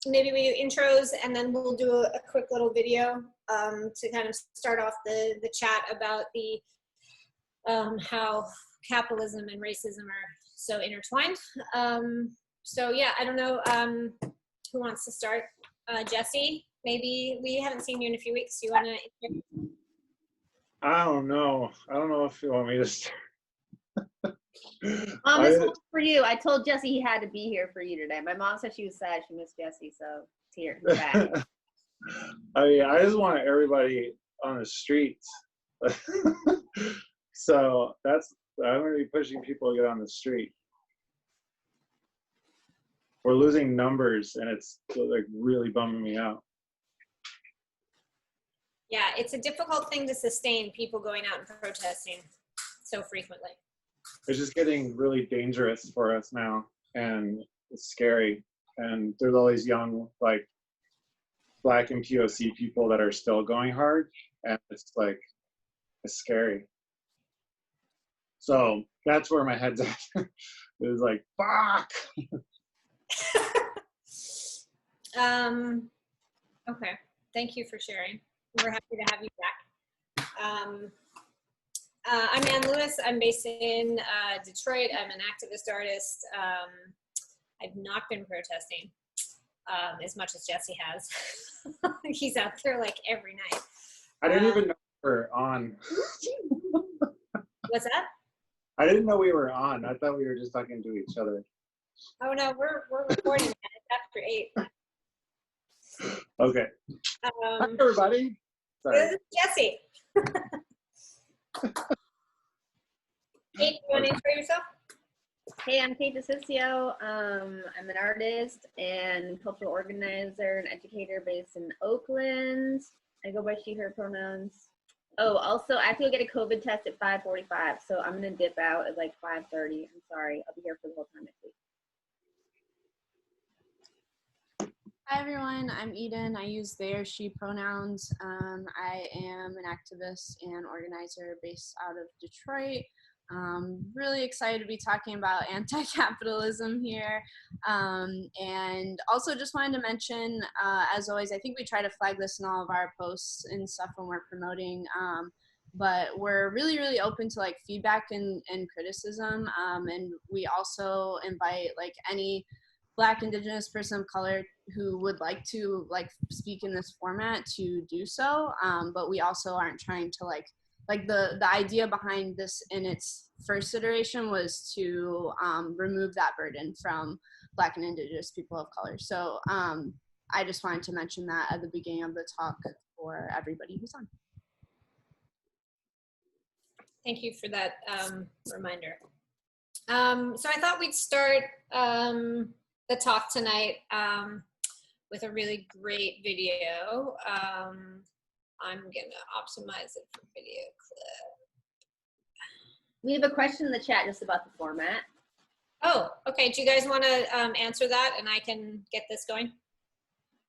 maybe we do intros, and then we'll do a quick little video to kind of start off the chat about the how capitalism and racism are so intertwined. So yeah, I don't know who wants to start. Jesse, maybe we haven't seen you in a few weeks. You want to? I don't know. I don't know if you want me to start. This one's for you. I told Jesse he had to be here for you today. My mom said she was sad. She missed Jesse, so it's here. He's back. I mean, I just want everybody on the streets. So I'm going to be pushing people to get on the street. We're losing numbers, and it's like really bumming me out. Yeah, it's a difficult thing to sustain, people going out and protesting so frequently. It's just getting really dangerous for us now, and it's scary. And there's all these young, like, Black and POC people that are still going hard, and it's like, it's scary. So that's where my head's at. It was like, fuck. Okay, thank you for sharing. We're happy to have you back. I'm Ann Lewis. I'm based in Detroit. I'm an activist artist. I've not been protesting as much as Jesse has. He's out there like every night. I didn't even know we were on. What's that? I didn't know we were on. I thought we were just talking to each other. Oh no, we're recording it. It's after 8. Okay. Hi everybody. Sorry. This is Jesse. Kate, you want to intro yourself? Hey, I'm Kate DeCiccio. I'm an artist and cultural organizer and educator based in Oakland. I go by she, her pronouns. Oh, also, I have to go get a COVID test at 5:45, so I'm going to dip out at like 5:30. I'm sorry. I'll be here for the whole time next week. Hi everyone, I'm Eden. I use they or she pronouns. I am an activist and organizer based out of Detroit. Really excited to be talking about anti-capitalism here. And also just wanted to mention, as always, I think we try to flag this in all of our posts and stuff when we're promoting, but we're really, really open to like feedback and criticism. And we also invite like any Black, Indigenous person of color who would like to like speak in this format to do so, but we also aren't trying to like the idea behind this in its first iteration was to remove that burden from Black and Indigenous people of color. So I just wanted to mention that at the beginning of the talk for everybody who's on. Thank you for that reminder. So I thought we'd start the talk tonight with a really great video. I'm gonna optimize it for video clip. We have a question in the chat just about the format. Oh, okay. Do you guys want to answer that and I can get this going?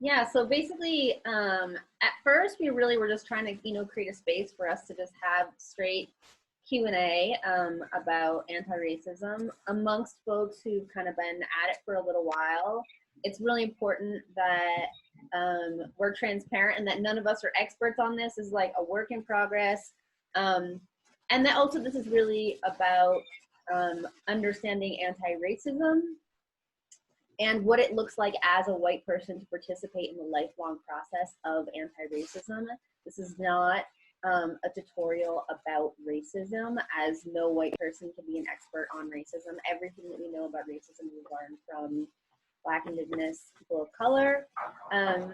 Yeah, so basically, at first we really were just trying to, create a space for us to just have straight Q&A about anti-racism amongst folks who've kind of been at it for a little while. It's really important that we're transparent and that none of us are experts on this. This is like a work in progress. And that also this is really about understanding anti-racism and what it looks like as a white person to participate in the lifelong process of anti-racism. This is not a tutorial about racism, as no white person can be an expert on racism. Everything that we know about racism we learned from Black, Indigenous people of color. And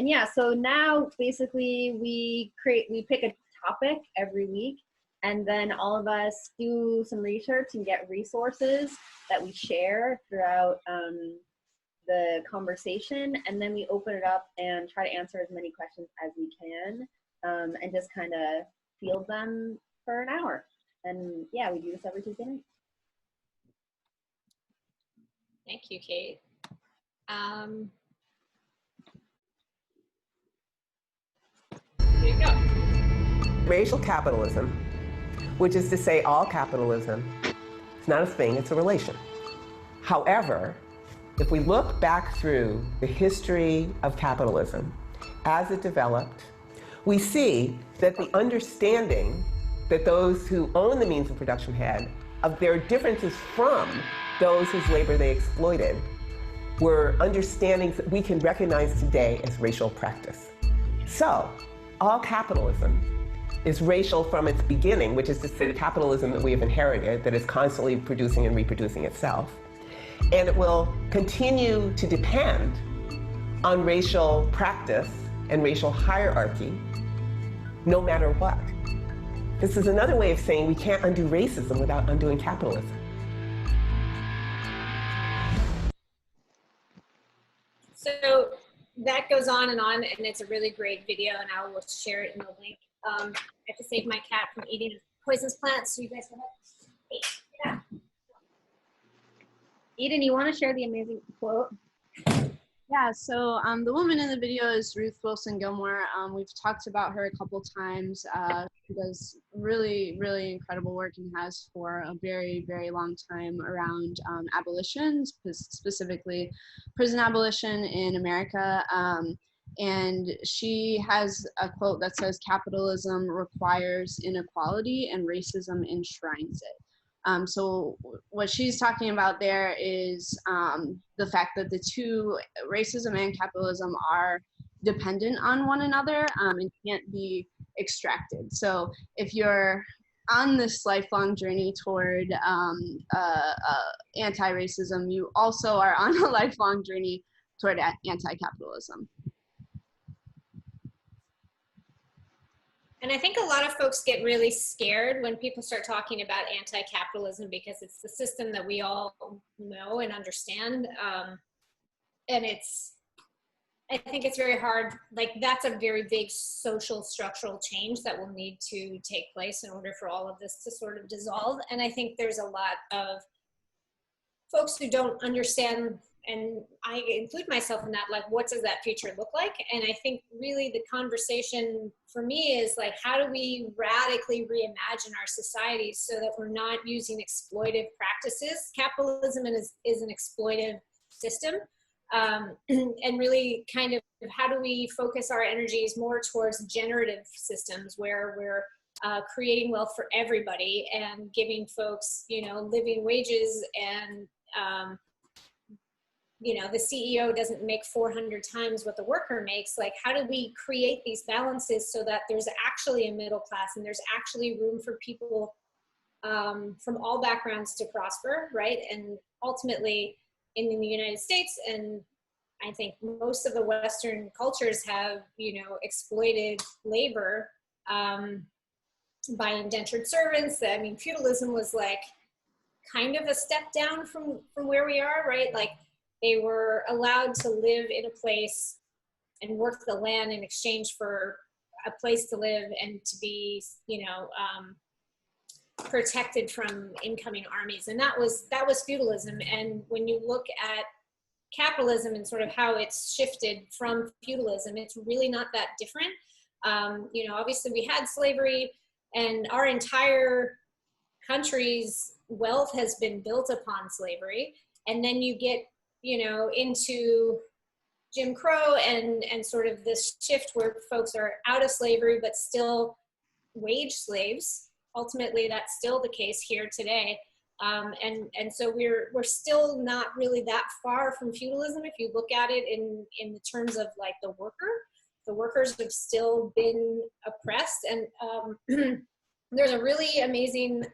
yeah, so now basically we pick a topic every week, and then all of us do some research and get resources that we share throughout the conversation, and then we open it up and try to answer as many questions as we can, and just kind of field them for an hour. And yeah, we do this every Tuesday night. Thank you, Kate. Here you go. Racial capitalism, which is to say all capitalism, it's not a thing, it's a relation. However, if we look back through the history of capitalism as it developed, we see that the understanding that those who own the means of production had of their differences from those whose labor they exploited were understandings that we can recognize today as racial practice. So, all capitalism is racial from its beginning, which is to say the capitalism that we have inherited that is constantly producing and reproducing itself. And it will continue to depend on racial practice and racial hierarchy no matter what. This is another way of saying we can't undo racism without undoing capitalism. So that goes on, and it's a really great video, and I will share it in the link. I have to save my cat from eating poisonous plants, so you guys will have. Yeah. Eden, you want to share the amazing quote? Yeah, so the woman in the video is Ruth Wilson Gilmore. We've talked about her a couple times. She does really, really incredible work and has for a very, very long time around abolition, specifically prison abolition in America. And she has a quote that says, "Capitalism requires inequality and racism enshrines it." So what she's talking about there is the fact that the two, racism and capitalism, are dependent on one another and can't be extracted. So if you're on this lifelong journey toward anti-racism, you also are on a lifelong journey toward anti-capitalism. And I think a lot of folks get really scared when people start talking about anti-capitalism because it's the system that we all know and understand. And I think it's very hard, like that's a very big social structural change that will need to take place in order for all of this to sort of dissolve. And I think there's a lot of folks who don't understand, and I include myself in that, like, what does that future look like? And I think really the conversation for me is like, how do we radically reimagine our societies so that we're not using exploitive practices? Capitalism is an exploitive system. And really kind of how do we focus our energies more towards generative systems where we're creating wealth for everybody and giving folks, you know, living wages and, you know, the CEO doesn't make 400 times what the worker makes. Like, how do we create these balances so that there's actually a middle class and there's actually room for people from all backgrounds to prosper, right? And ultimately in the United States, and I think most of the Western cultures have, you know, exploited labor by indentured servants. I mean, feudalism was like kind of a step down from where we are, right? Like, they were allowed to live in a place and work the land in exchange for a place to live and to be, you know, protected from incoming armies. And that was feudalism. And when you look at capitalism and sort of how it's shifted from feudalism, it's really not that different. You know, obviously we had slavery, and our entire country's wealth has been built upon slavery. And then you get, you know, into Jim Crow and sort of this shift where folks are out of slavery but still wage slaves. Ultimately, that's still the case here today. And so we're still not really that far from feudalism if you look at it in the terms of like the worker. The workers have still been oppressed. And there's a really amazing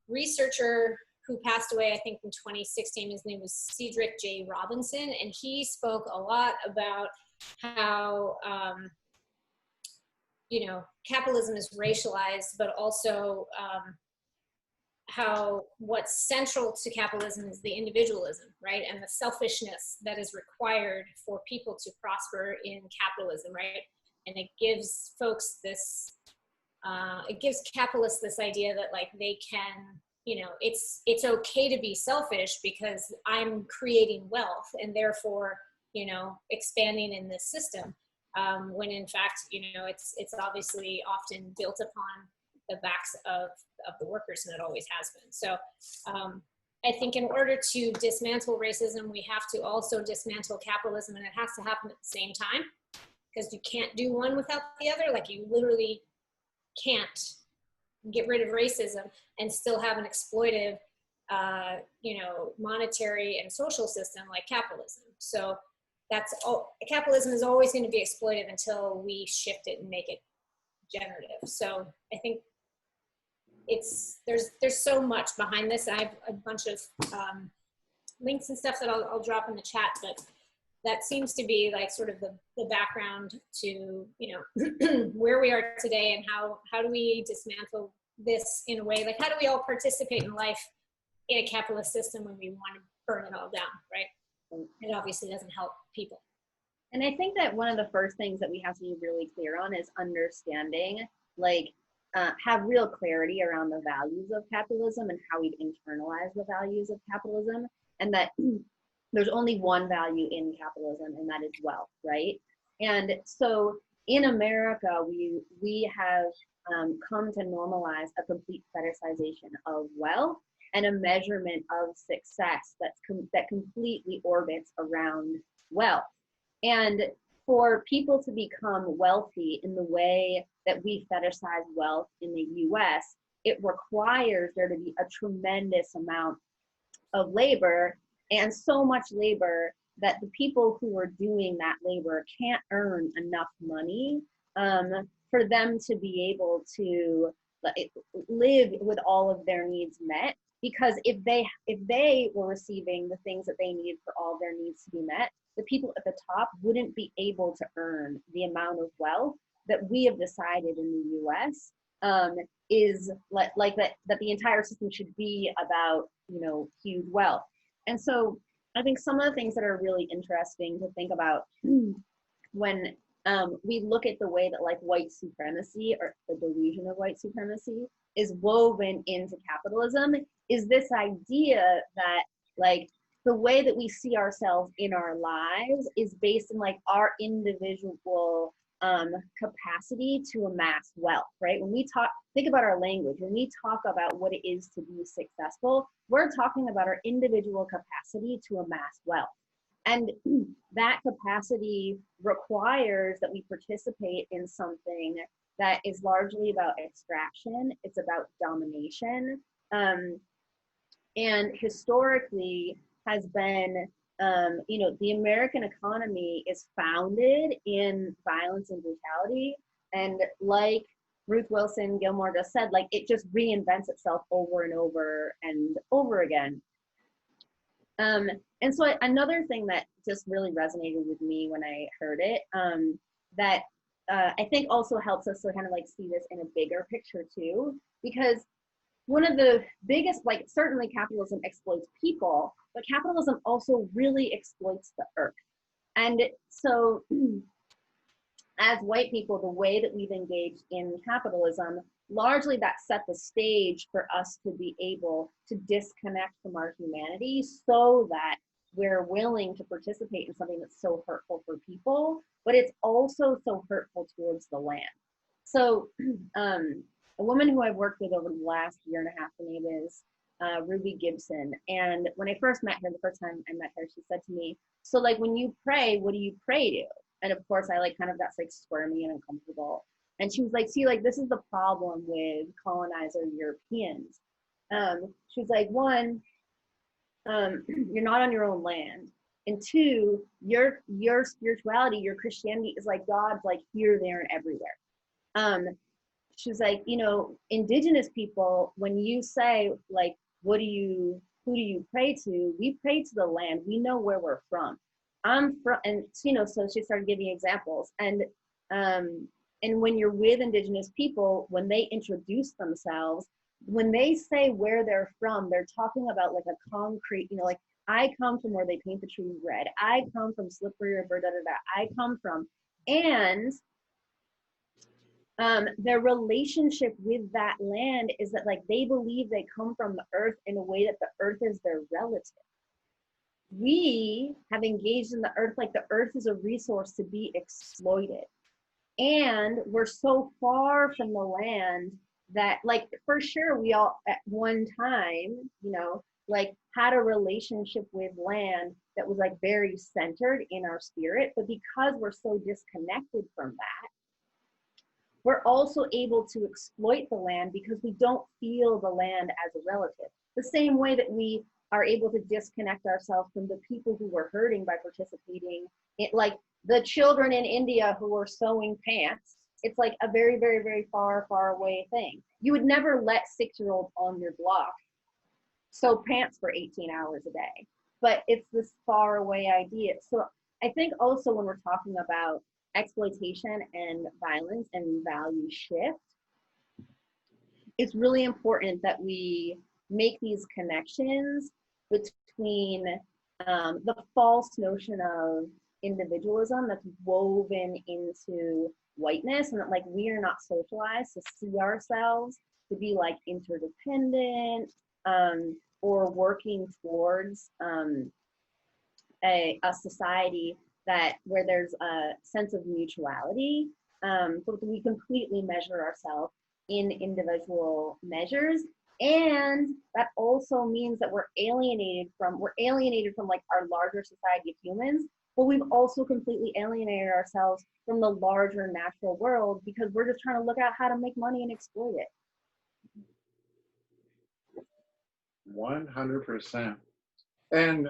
researcher who passed away, I think in 2016. His name was Cedric J. Robinson, and he spoke a lot about how, you know, capitalism is racialized, but also how what's central to capitalism is the individualism, right? And the selfishness that is required for people to prosper in capitalism, right? And it gives folks this, it gives capitalists this idea that like they can, you know, it's okay to be selfish because I'm creating wealth and therefore, you know, expanding in this system. When in fact, you know, it's obviously often built upon the backs of the workers, and it always has been. So I think in order to dismantle racism, we have to also dismantle capitalism, and it has to happen at the same time, because you can't do one without the other. Like, you literally can't get rid of racism and still have an exploitive, monetary and social system like capitalism. So that's all. Capitalism is always going to be exploitive until we shift it and make it generative. So I think there's so much behind this. I have a bunch of links and stuff that I'll drop in the chat, but that seems to be like sort of the background to, where we are today, and how do we dismantle this in a way, like how do we all participate in life in a capitalist system when we want to burn it all down, right? It obviously doesn't help people. And I think that one of the first things that we have to be really clear on is understanding, have real clarity around the values of capitalism and how we've internalized the values of capitalism, and that there's only one value in capitalism, and that is wealth, right? And so in America, we have come to normalize a complete fetishization of wealth and a measurement of success that completely orbits around wealth. And for people to become wealthy in the way that we fetishize wealth in the US, it requires there to be a tremendous amount of labor, and so much labor that the people who are doing that labor can't earn enough money for them to be able to live with all of their needs met. Because if they were receiving the things that they need for all their needs to be met, the people at the top wouldn't be able to earn the amount of wealth that we have decided in the US is like that the entire system should be about, huge wealth. And so I think some of the things that are really interesting to think about when we look at the way that white supremacy, or the delusion of white supremacy, is woven into capitalism, is this idea that the way that we see ourselves in our lives is based in our individual capacity to amass wealth, right? When we think about our language, when we talk about what it is to be successful, we're talking about our individual capacity to amass wealth. And that capacity requires that we participate in something that is largely about extraction. It's about domination. And historically has been, the American economy is founded in violence and brutality. And like Ruth Wilson Gilmore just said, it just reinvents itself over and over and over again. And so another thing that just really resonated with me when I heard it, that I think also helps us to kind of see this in a bigger picture too, because one of the biggest, certainly capitalism exploits people, but capitalism also really exploits the earth. And so as white people, the way that we've engaged in capitalism, largely that set the stage for us to be able to disconnect from our humanity so that we're willing to participate in something that's so hurtful for people, but it's also so hurtful towards the land. So a woman who I've worked with over the last year and a half, her name is Ruby Gibson. And when I first met her, the first time I met her, she said to me, so when you pray, what do you pray to? And of course I kind of got squirmy and uncomfortable. And she was like, see, this is the problem with colonizer Europeans. She was like, one, you're not on your own land. And two, your spirituality, your Christianity is God's here, there, and everywhere. She was like, indigenous people, when you say who do you pray to? We pray to the land. We know where we're from. I'm from, and so she started giving examples. And when you're with indigenous people, when they introduce themselves, when they say where they're from, they're talking about a concrete, I come from where they paint the trees red. I come from Slippery River, da da da. I come from, and their relationship with that land is that they believe they come from the earth in a way that the earth is their relative. We have engaged in the earth the earth is a resource to be exploited. And we're so far from the land that for sure we all at one time, like had a relationship with land that was like very centered in our spirit. But because we're so disconnected from that, we're also able to exploit the land because we don't feel the land as a relative. The same way that we are able to disconnect ourselves from the people who were hurting by participating in, like the children in India who were sewing pants. It's like a very, very, very far, far away thing. You would never let 6-year-olds on your block sew pants for 18 hours a day, but it's this far away idea. So I think also when we're talking about exploitation and violence and value shift, it's really important that we make these connections between the false notion of individualism that's woven into whiteness, and that like we are not socialized to see ourselves to be like interdependent, or working towards a society that where there's a sense of mutuality, but we completely measure ourselves in individual measures. And that also means that we're alienated from like our larger society of humans, but we've also completely alienated ourselves from the larger natural world because we're just trying to look at how to make money and exploit it. 100%. And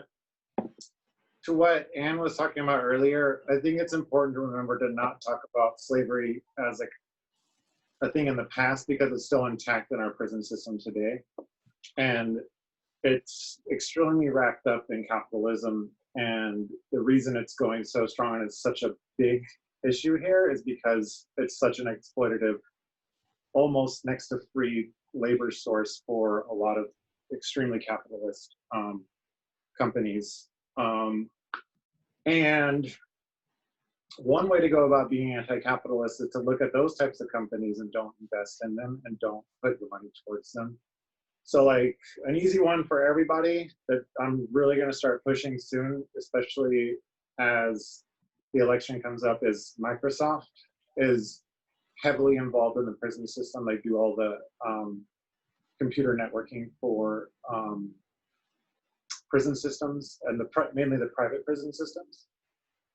to what Anne was talking about earlier, I think it's important to remember to not talk about slavery as a thing in the past because it's still intact in our prison system today. And it's extremely wrapped up in capitalism. And the reason it's going so strong and it's such a big issue here is because it's such an exploitative, almost next to free labor source for a lot of extremely capitalist companies. And one way to go about being anti-capitalist is to look at those types of companies and don't invest in them and don't put your money towards them. So like an easy one for everybody that I'm really going to start pushing soon, especially as the election comes up, is Microsoft is heavily involved in the prison system. They do all the computer networking for prison systems and mainly the private prison systems.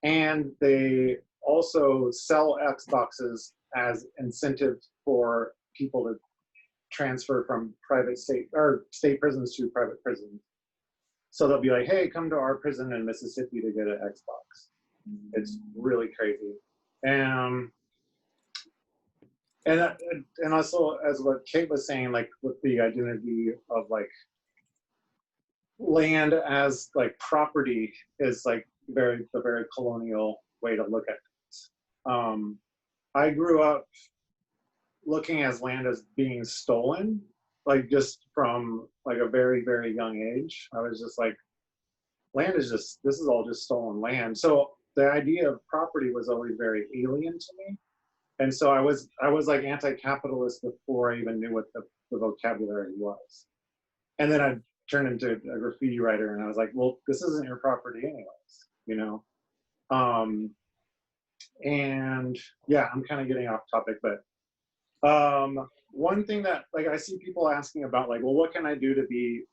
And they also sell Xboxes as incentive for people to transfer from state prisons to private prisons. So they'll be like, hey, come to our prison in Mississippi to get an Xbox. It's really crazy. And also, as what Kate was saying, like with the identity of like land as like property is like the very colonial way to look at things. I grew up looking at land as being stolen, like just from like a very, very young age. I was just like, this is all just stolen land. So the idea of property was always very alien to me. And so I was like anti-capitalist before I even knew what the vocabulary was. And then I turned into a graffiti writer and I was like, well, this isn't your property anyways, you know? And yeah, I'm kind of getting off topic, but one thing that like I see people asking about like, well, what can I do to be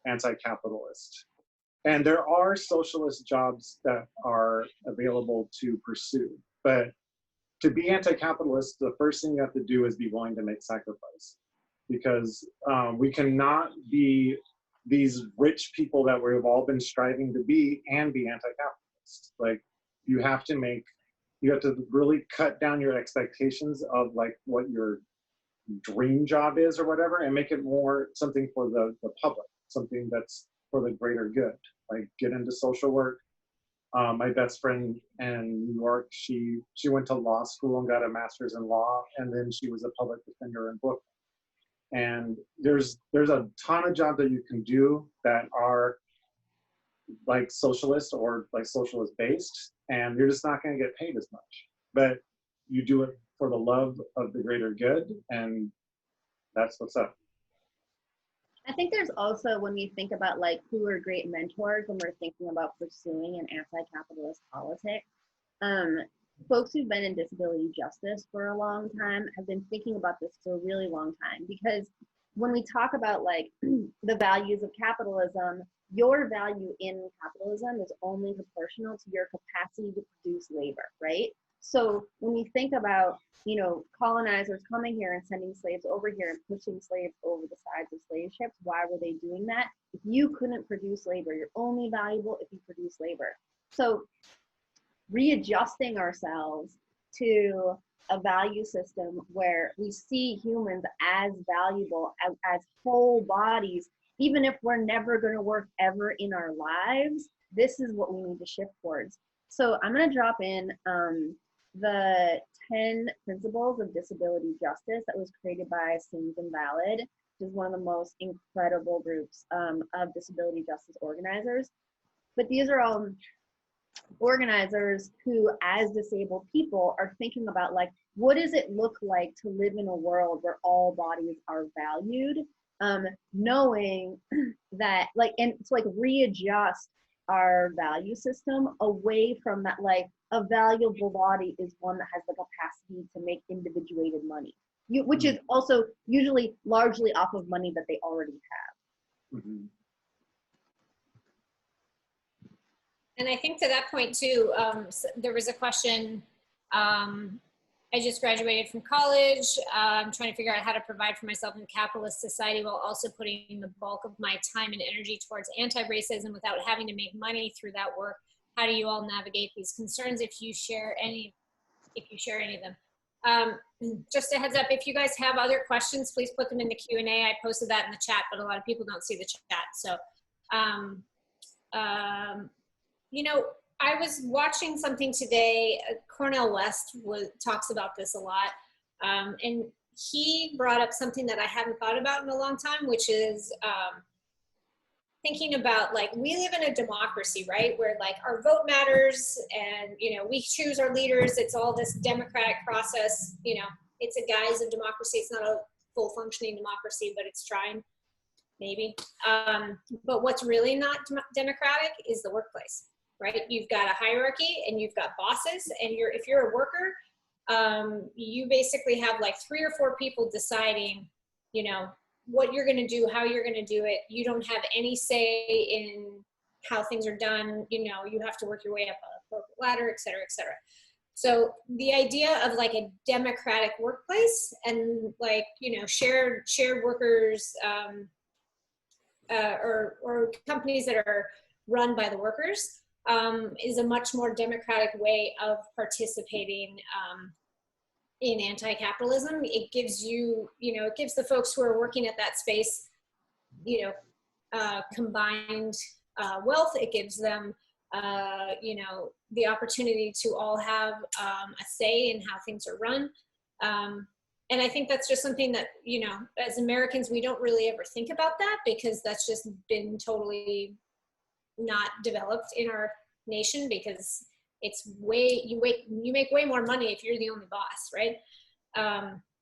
anti-capitalist? And there are socialist jobs that are available to pursue, but to be anti-capitalist, the first thing you have to do is be willing to make sacrifice, because we cannot be these rich people that we've all been striving to be and be anti-capitalist. Like you have to really cut down your expectations of like what your dream job is or whatever, and make it more something for the public, something that's for the greater good. Like get into social work. My best friend in New York, she went to law school and got a master's in law, and then she was a public defender in Brooklyn. And there's a ton of jobs that you can do that are like socialist or like socialist based, and you're just not going to get paid as much. But you do it for the love of the greater good, and that's what's up. I think there's also, when we think about like who are great mentors when we're thinking about pursuing an anti-capitalist politic, folks who've been in disability justice for a long time have been thinking about this for a really long time, because when we talk about like the values of capitalism, your value in capitalism is only proportional to your capacity to produce labor, right? So when you think about, you know, colonizers coming here and sending slaves over here and pushing slaves over the sides of slave ships, why were they doing that? If you couldn't produce labor, you're only valuable if you produce labor. So readjusting ourselves to a value system where we see humans as valuable, as whole bodies, even if we're never going to work ever in our lives, this is what we need to shift towards. So I'm going to drop in the 10 principles of disability justice that was created by Sins Invalid, which is one of the most incredible groups of disability justice organizers. But these are all organizers who, as disabled people, are thinking about like, what does it look like to live in a world where all bodies are valued, knowing that like, and to like readjust our value system away from that, like a valuable body is one that has the capacity to make individuated money, which is also usually largely off of money that they already have. Mm-hmm. And I think to that point too, there was a question, I just graduated from college. I'm trying to figure out how to provide for myself in a capitalist society while also putting the bulk of my time and energy towards anti-racism without having to make money through that work. How do you all navigate these concerns if you share any of them? Just a heads up, if you guys have other questions, please put them in the Q&A. I posted that in the chat, but a lot of people don't see the chat. So, you know, I was watching something today. Cornel West talks about this a lot. And he brought up something that I haven't thought about in a long time, which is thinking about like, we live in a democracy, right? Where like our vote matters and, you know, we choose our leaders. It's all this democratic process. You know, it's a guise of democracy. It's not a full functioning democracy, but it's trying, maybe. But what's really not democratic is the workplace. Right? You've got a hierarchy and you've got bosses, and if you're a worker, you basically have like 3 or 4 people deciding, you know, what you're going to do, how you're going to do it. You don't have any say in how things are done. You know, you have to work your way up a corporate ladder, et cetera, et cetera. So the idea of like a democratic workplace and like, you know, shared workers or companies that are run by the workers is a much more democratic way of participating in anti-capitalism. It gives you, you know, it gives the folks who are working at that space, you know, combined wealth. It gives them, you know, the opportunity to all have a say in how things are run. And I think that's just something that, you know, as Americans, we don't really ever think about that because that's just been totally not developed in our nation, because it's you make way more money if you're the only boss, right?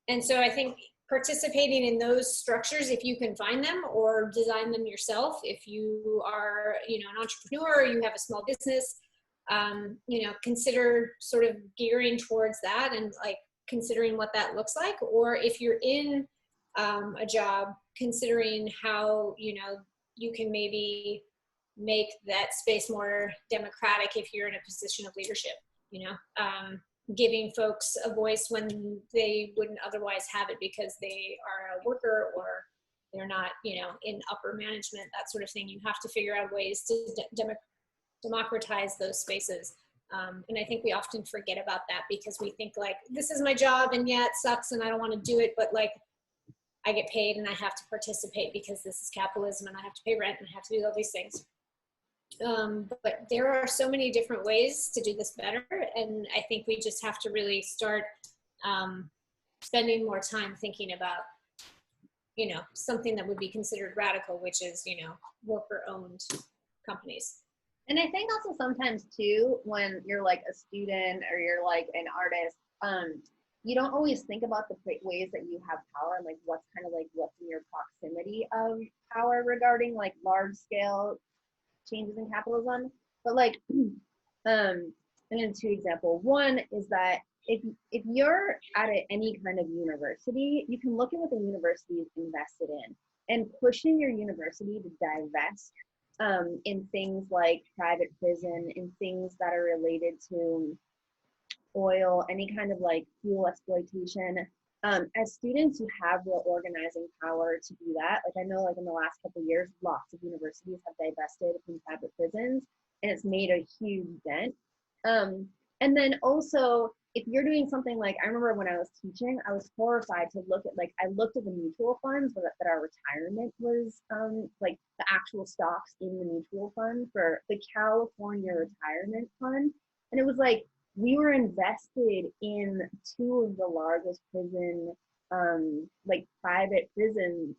And so I think participating in those structures, if you can find them or design them yourself, if you are, you know, an entrepreneur or you have a small business, you know, consider sort of gearing towards that and like considering what that looks like. Or if you're in a job, considering how, you know, you can maybe make that space more democratic if you're in a position of leadership, you know, giving folks a voice when they wouldn't otherwise have it because they are a worker or they're not, you know, in upper management, that sort of thing. You have to figure out ways to democratize those spaces. And I think we often forget about that because we think like, this is my job and yeah, it sucks and I don't want to do it, but like, I get paid and I have to participate because this is capitalism and I have to pay rent and I have to do all these things. But there are so many different ways to do this better. And I think we just have to really start spending more time thinking about, you know, something that would be considered radical, which is, you know, worker-owned companies. And I think also sometimes too, when you're like a student or you're like an artist, you don't always think about the ways that you have power and like what's in your proximity of power regarding like large scale changes in capitalism. But like, and then 2 examples. One is that if you're at any kind of university, you can look at what the university is invested in and pushing your university to divest in things like private prison, in things that are related to oil, any kind of like fuel exploitation. As students, you have real organizing power to do that. Like I know like in the last couple of years, lots of universities have divested from private prisons and it's made a huge dent. And then also, if you're doing something like, I remember when I was teaching, I was horrified to look at, like, I looked at the mutual funds that our retirement was, like the actual stocks in the mutual fund for the California Retirement Fund. And it was like, we were invested in two of the largest prison, like private prison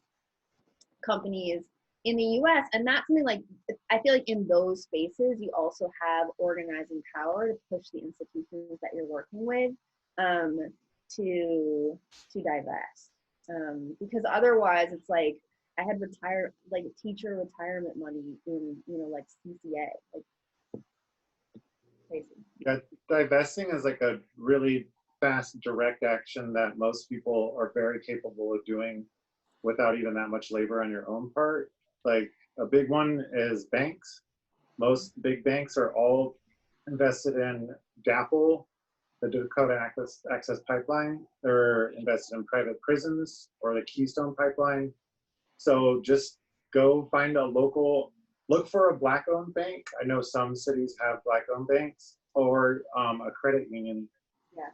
companies in the US. And that's something like, I feel like in those spaces, you also have organizing power to push the institutions that you're working with to divest. Because otherwise it's like, I had like teacher retirement money in, you know, like CCA, like crazy. Yeah, divesting is like a really fast, direct action that most people are very capable of doing without even that much labor on your own part. Like a big one is banks. Most big banks are all invested in DAPL, the Dakota Access Pipeline. They're invested in private prisons or the Keystone Pipeline. So just go find a local, look for a Black-owned bank. I know some cities have Black-owned banks, or a credit union. Yeah.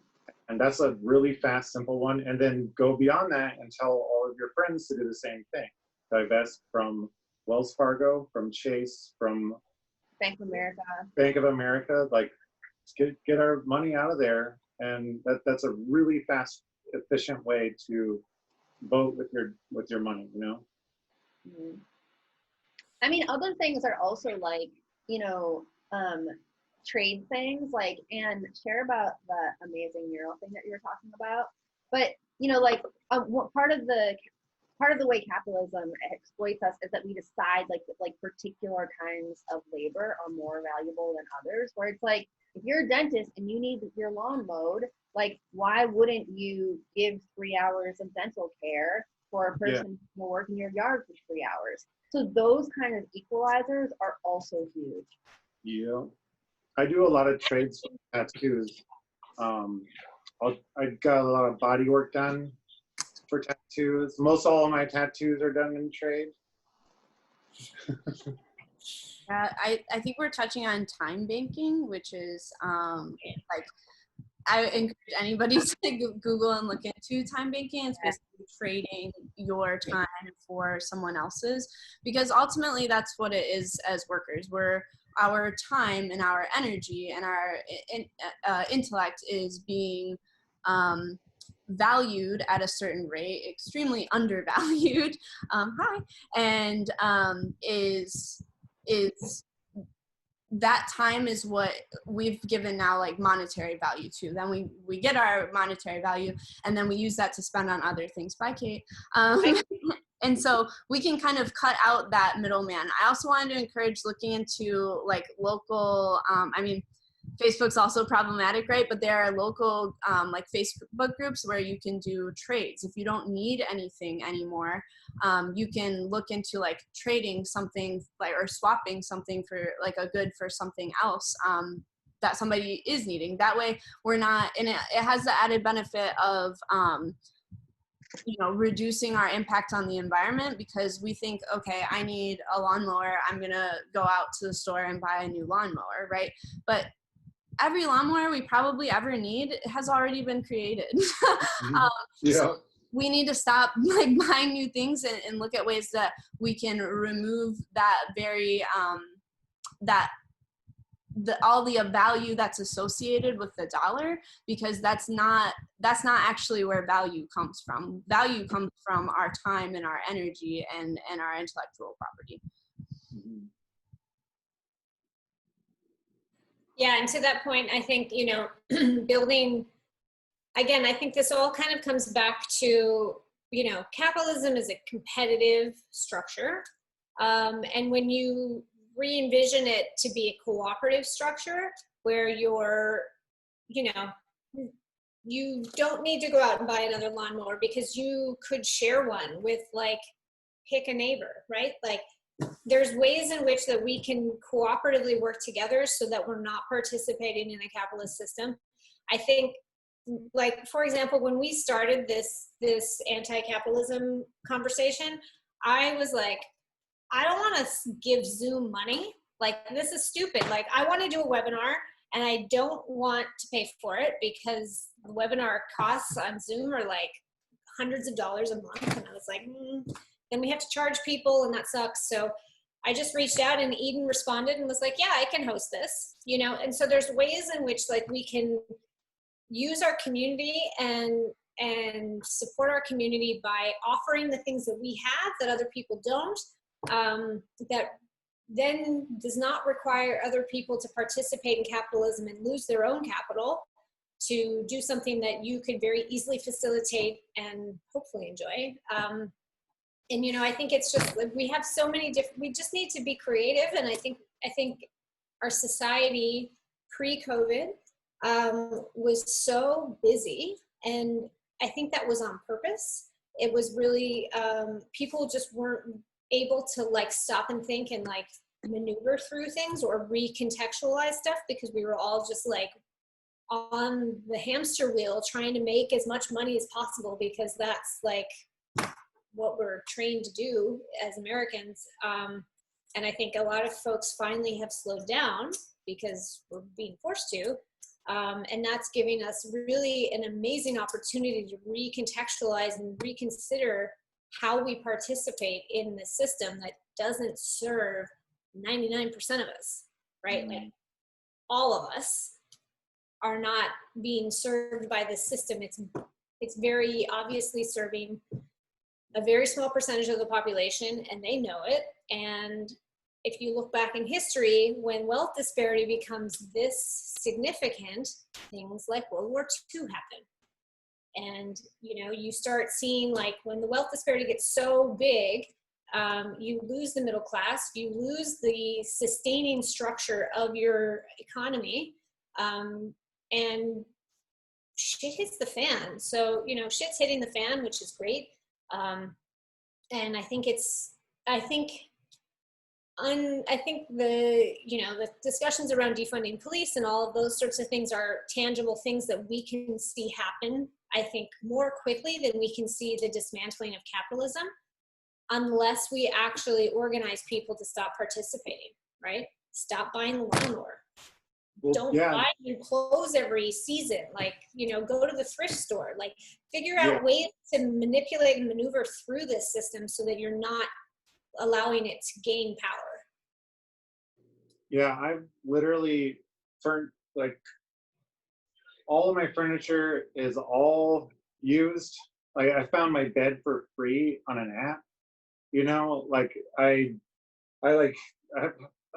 And that's a really fast, simple one. And then go beyond that and tell all of your friends to do the same thing. Divest from Wells Fargo, from Chase, from Bank of America. Bank of America. Like, get our money out of there. And that's a really fast, efficient way to vote with your money, you know? Mm-hmm. I mean, other things are also like, you know, trade things, like, and share about the amazing mural thing that you were talking about. But, you know, like part of the way capitalism exploits us is that we decide like particular kinds of labor are more valuable than others, where it's like, if you're a dentist and you need your lawn mowed, like, why wouldn't you give 3 hours of dental care for a person who will work in your yard for 3 hours? So those kind of equalizers are also huge. Yeah. I do a lot of trades tattoos. I got a lot of body work done for tattoos. Most all of my tattoos are done in trade. I think we're touching on time banking, which is like, I encourage anybody to Google and look into time banking. It's basically trading your time for someone else's, because ultimately that's what it is as workers. Our time and our energy and our intellect is being valued at a certain rate, extremely undervalued, and is that time is what we've given now like monetary value to. Then we get our monetary value and then we use that to spend on other things. Bye, Kate. And so we can kind of cut out that middleman. I also wanted to encourage looking into like local, I mean, Facebook's also problematic, right? But there are local like Facebook groups where you can do trades. If you don't need anything anymore, you can look into like trading something like, or swapping something for like a good for something else that somebody is needing. That way we're not, and it has the added benefit of, you know, reducing our impact on the environment, because we think, okay, I need a lawnmower, I'm gonna go out to the store and buy a new lawnmower, right? But every lawnmower we probably ever need has already been created. So we need to stop like buying new things and look at ways that we can remove that very all the value that's associated with the dollar, because that's not actually where value comes from. Value comes from our time and our energy and our intellectual property. Yeah, and to that point, I think, you know, building, again, I think this all kind of comes back to, you know, capitalism is a competitive structure. And when you re-envision it to be a cooperative structure where you're, you know, you don't need to go out and buy another lawnmower because you could share one with, like, pick a neighbor, right? Like, there's ways in which that we can cooperatively work together so that we're not participating in a capitalist system. I think, like, for example, when we started this anti-capitalism conversation, I was like, I don't want to give Zoom money. Like, this is stupid. Like, I want to do a webinar and I don't want to pay for it because the webinar costs on Zoom are like hundreds of dollars a month. And I was like, then we have to charge people and that sucks. So I just reached out and Eden responded and was like, yeah, I can host this, you know? And so there's ways in which, like, we can use our community and support our community by offering the things that we have that other people don't, that then does not require other people to participate in capitalism and lose their own capital to do something that you could very easily facilitate and hopefully enjoy. And, you know, I think it's just like we have so many different, we just need to be creative. And I think our society pre-COVID was so busy, and I think that was on purpose. It was really, people just weren't able to, like, stop and think and, like, maneuver through things or recontextualize stuff because we were all just, like, on the hamster wheel trying to make as much money as possible because that's, like, what we're trained to do as Americans. And I think a lot of folks finally have slowed down because we're being forced to. And that's giving us really an amazing opportunity to recontextualize and reconsider how we participate in the system that doesn't serve 99% of us, right? Mm-hmm. Like, all of us are not being served by the system. It's very obviously serving a very small percentage of the population, and they know it. And if you look back in history, when wealth disparity becomes this significant, things like World War II happen. And, you know, you start seeing, like, when the wealth disparity gets so big, you lose the middle class, you lose the sustaining structure of your economy, and shit hits the fan. So, you know, shit's hitting the fan, which is great. And I think the, you know, the discussions around defunding police and all of those sorts of things are tangible things that we can see happen, I think, more quickly than we can see the dismantling of capitalism, unless we actually organize people to stop participating, right? Stop buying the lawnmower. Well, don't buy new clothes every season. Like, you know, go to the thrift store. Like, figure out ways to manipulate and maneuver through this system so that you're not allowing it to gain power. Yeah, I've literally, like, all of my furniture is all used. Like, I found my bed for free on an app. You know, like, I've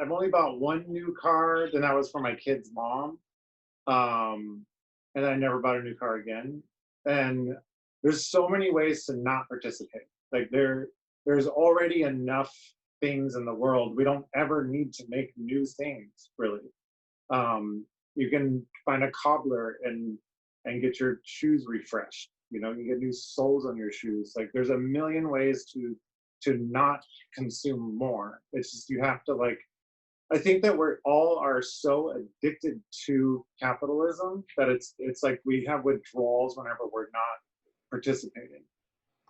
only bought one new car, then that was for my kid's mom. And I never bought a new car again. And there's so many ways to not participate. Like, there's already enough things in the world. We don't ever need to make new things, really. You can find a cobbler and get your shoes refreshed. You know, you get new soles on your shoes. Like, there's a million ways to not consume more. It's just, you have to, like, I think that we're all are so addicted to capitalism that it's like we have withdrawals whenever we're not participating.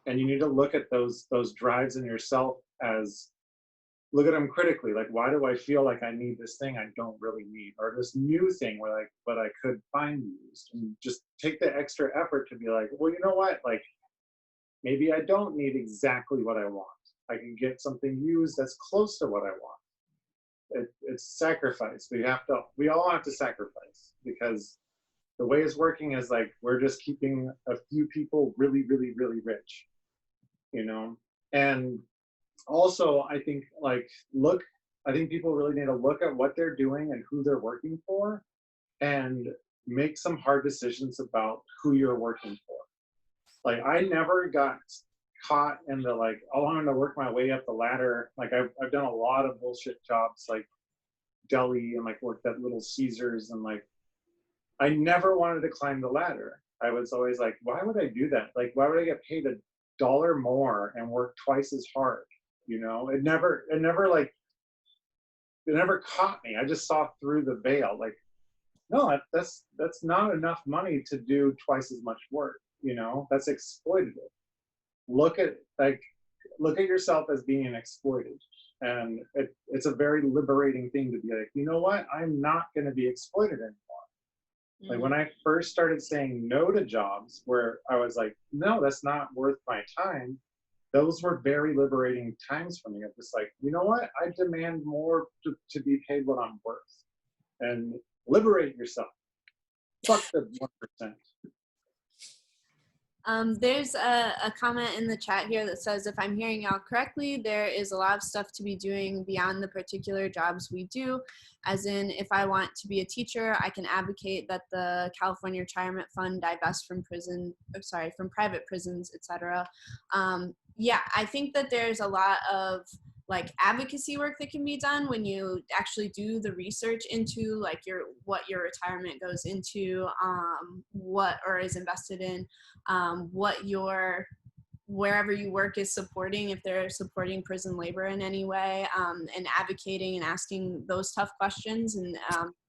And you need to look at those drives in yourself as, look at them critically. Like, why do I feel like I need this thing I don't really need, or this new thing where, like, but I could find used, and just take the extra effort to be like, well, you know what, like, maybe I don't need exactly what I want. I can get something used that's close to what I want. It's sacrifice. We all have to sacrifice, because the way it's working is, like, we're just keeping a few people really, really, really rich, you know? And also, I think, like, I think people really need to look at what they're doing and who they're working for, and make some hard decisions about who you're working for. Like, I never got caught in the, like, oh, I'm gonna work my way up the ladder. Like, I've done a lot of bullshit jobs, like deli, and, like, worked at Little Caesars, and, like, I never wanted to climb the ladder. I was always like, why would I do that? Like, why would I get paid $1 more and work twice as hard? You know, it never caught me. I just saw through the veil. Like, no, that's not enough money to do twice as much work. You know, that's exploitative. Look at yourself as being exploited, and it's a very liberating thing to be like, you know what, I'm not going to be exploited anymore. Like when I first started saying no to jobs where I was like, no, that's not worth my time, those were very liberating times for me. I'm just like, you know what, I demand more to be paid what I'm worth. And liberate yourself. Fuck the 1%. There's a comment in the chat here that says, if I'm hearing y'all correctly, there is a lot of stuff to be doing beyond the particular jobs we do. As in, if I want to be a teacher, I can advocate that the California Retirement Fund divest from private prisons, etc. Yeah, I think that there's a lot of like advocacy work that can be done when you actually do the research into like what your retirement goes into, what or is invested in, what your wherever you work is supporting, if they're supporting prison labor in any way, and advocating and asking those tough questions and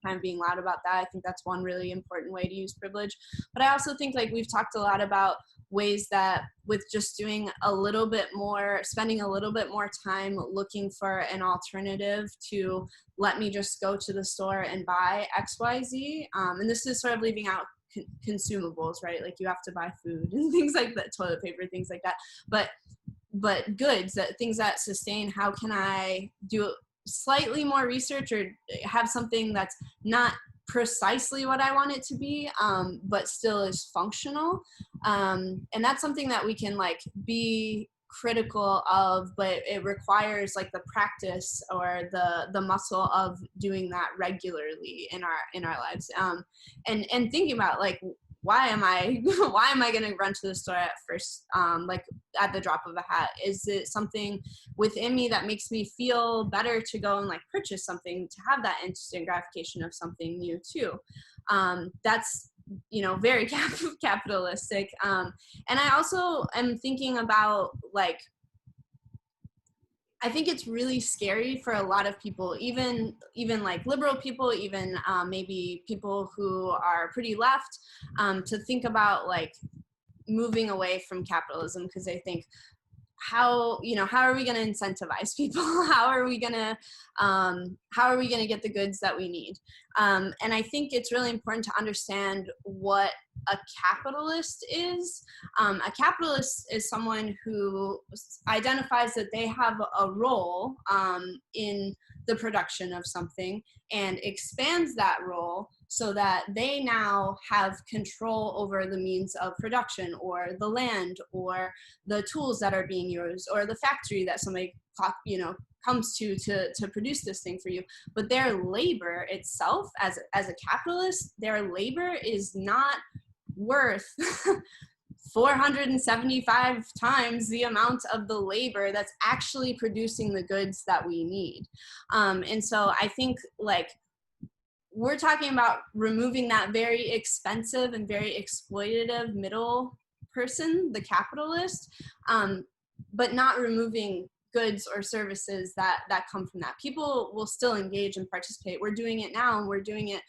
kind of being loud about that. I think that's one really important way to use privilege. But I also think like we've talked a lot about ways that with just doing a little bit more, spending a little bit more time looking for an alternative to let me just go to the store and buy XYZ. And this is sort of leaving out consumables, right? Like you have to buy food and things like that, toilet paper, things like that. But goods, things that sustain, how can I do slightly more research or have something that's not precisely what I want it to be, but still is functional. And that's something that we can like be critical of, but it requires like the practice or the muscle of doing that regularly in our lives. And thinking about like, why am I going to run to the store at first, like at the drop of a hat? Is it something within me that makes me feel better to go and like purchase something, to have that instant gratification of something new too? That's, you know, very capitalistic. And I also am thinking about like, I think it's really scary for a lot of people, even like liberal people, even maybe people who are pretty left, to think about like moving away from capitalism, because they think, how are we going to incentivize people? How are we going to get the goods that we need? And I think it's really important to understand what a capitalist is. A capitalist is someone who identifies that they have a role in the production of something and expands that role so that they now have control over the means of production, or the land, or the tools that are being used, or the factory that somebody comes to produce this thing for you. But their labor itself, as a capitalist, their labor is not worth 475 times the amount of the labor that's actually producing the goods that we need. And so I think like we're talking about removing that very expensive and very exploitative middle person, the capitalist, but not removing goods or services that come from that. People will still engage and participate. We're doing it now, and we're doing it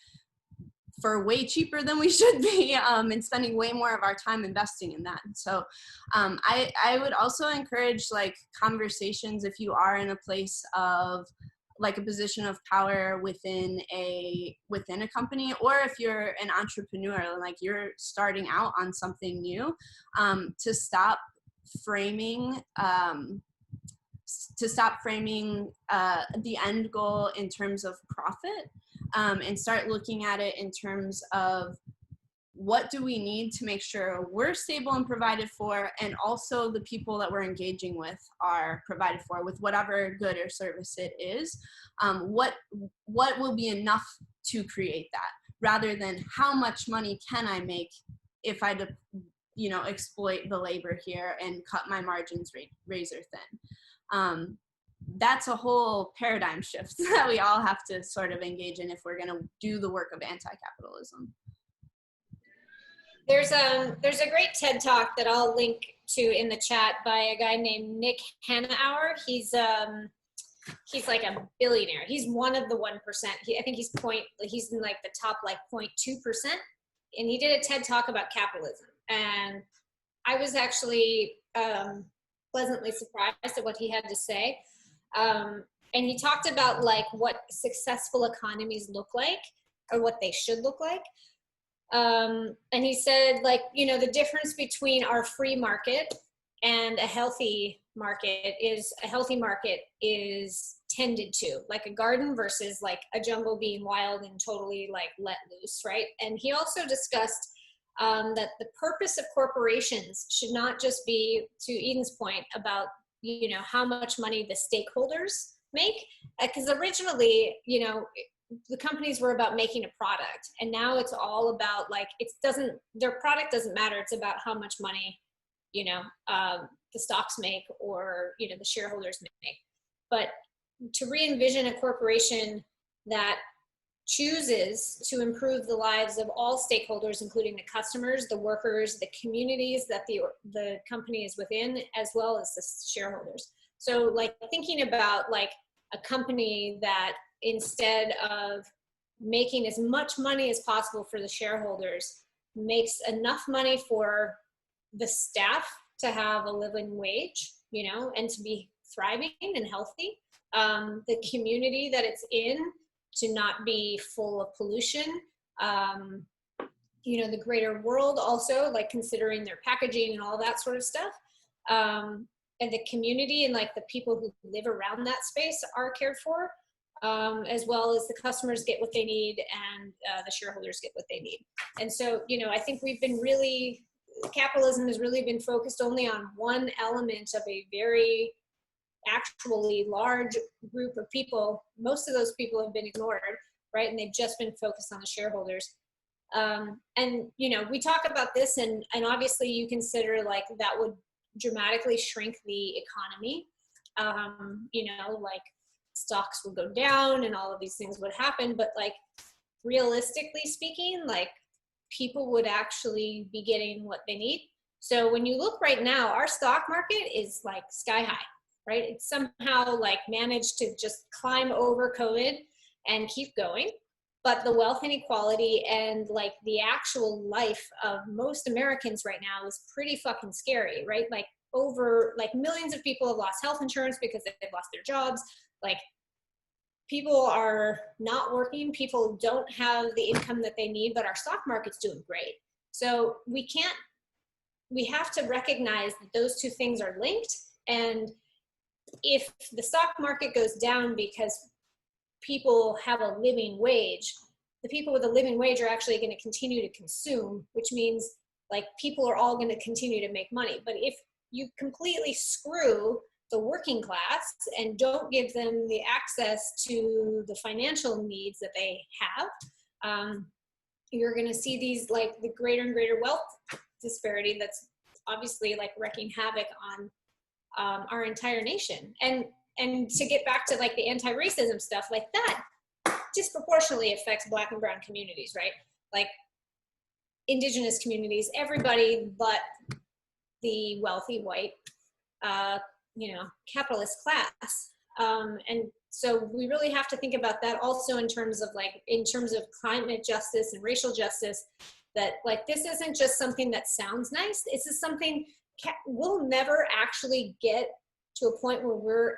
for way cheaper than we should be, and spending way more of our time investing in that. So I would also encourage like conversations if you are in a place of like a position of power within a company, or if you're an entrepreneur, like you're starting out on something new, to stop framing the end goal in terms of profit, and start looking at it in terms of what do we need to make sure we're stable and provided for, and also the people that we're engaging with are provided for with whatever good or service it is. What will be enough to create that, rather than how much money can I make if I exploit the labor here and cut my margins razor thin. That's a whole paradigm shift that we all have to sort of engage in if we're going to do the work of anti-capitalism. There's a great TED talk that I'll link to in the chat by a guy named Nick Hanauer. He's like a billionaire. He's one of the 1%. I think he's in like the top like 0.2%. And he did a TED talk about capitalism. And I was actually pleasantly surprised at what he had to say. And he talked about like what successful economies look like, or what they should look like. And he said, like, you know, the difference between our free market and a healthy market is tended to, like a garden versus like a jungle being wild and totally like let loose, right? And he also discussed that the purpose of corporations should not just be, to Eden's point, about, you know, how much money the stakeholders make, because originally, you know, the companies were about making a product, and now it's all about like, their product doesn't matter, it's about how much money, you know, the stocks make, or, you know, the shareholders make. But to re-envision a corporation that chooses to improve the lives of all stakeholders, including the customers, the workers, the communities that the company is within, as well as the shareholders. So like thinking about like a company that, instead of making as much money as possible for the shareholders, makes enough money for the staff to have a living wage, you know, and to be thriving and healthy, the community that it's in to not be full of pollution, you know, the greater world also, like considering their packaging and all that sort of stuff, and the community and like the people who live around that space are cared for, as well as the customers get what they need, and the shareholders get what they need. And so, you know, I think capitalism has really been focused only on one element of a very actually large group of people. Most of those people have been ignored, right? And they've just been focused on the shareholders. And, you know, we talk about this, and obviously you consider like that would dramatically shrink the economy. You know, like stocks would go down and all of these things would happen, but like realistically speaking, like people would actually be getting what they need. So when you look right now, our stock market is like sky high, right? It's somehow like managed to just climb over COVID and keep going. But the wealth inequality and like the actual life of most Americans right now is pretty fucking scary, right? Like millions of people have lost health insurance because they've lost their jobs. Like people are not working, people don't have the income that they need, but our stock market's doing great. So we have to recognize that those two things are linked. And if the stock market goes down because people have a living wage, the people with a living wage are actually going to continue to consume, which means like people are all going to continue to make money. But if you completely screw the working class and don't give them the access to the financial needs that they have, you're going to see these like the greater and greater wealth disparity that's obviously like wreaking havoc on our entire nation. And to get back to like the anti-racism stuff, like that disproportionately affects Black and brown communities, right? Like indigenous communities, everybody but the wealthy white, you know, capitalist class. And so we really have to think about that also in terms of climate justice and racial justice, that like this isn't just something that sounds nice. This is something we'll never actually get to a point where we're